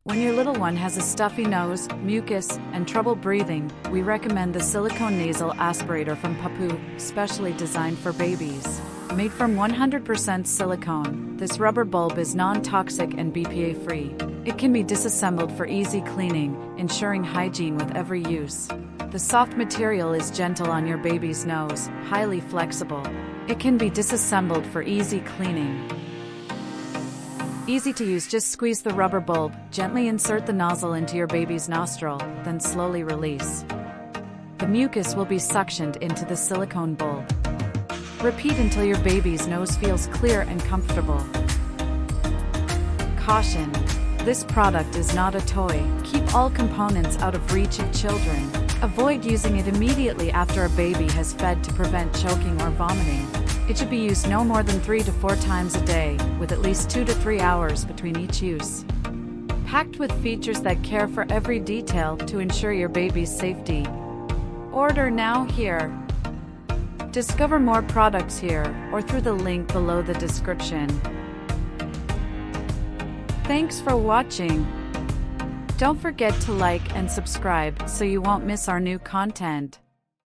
When your little one has a stuffy nose, mucus, and trouble breathing, we recommend the Silicone Nasal Aspirator from Pappu, specially designed for babies. Made from 100% silicone, this rubber bulb is non-toxic and BPA-free. It can be disassembled for easy cleaning, ensuring hygiene with every use. The soft material is gentle on your baby's nose, highly flexible. It can be disassembled for easy cleaning. Easy to use, just squeeze the rubber bulb, gently insert the nozzle into your baby's nostril, then slowly release. The mucus will be suctioned into the silicone bulb. Repeat until your baby's nose feels clear and comfortable. Caution: this product is not a toy. Keep all components out of reach of children. Avoid using it immediately after a baby has fed to prevent choking or vomiting. It should be used no more than 3 to 4 times a day, with at least 2 to 3 hours between each use. Packed with features that care for every detail to ensure your baby's safety. Order now here. Discover more products here, or through the link below the description. Thanks for watching. Don't forget to like and subscribe so you won't miss our new content.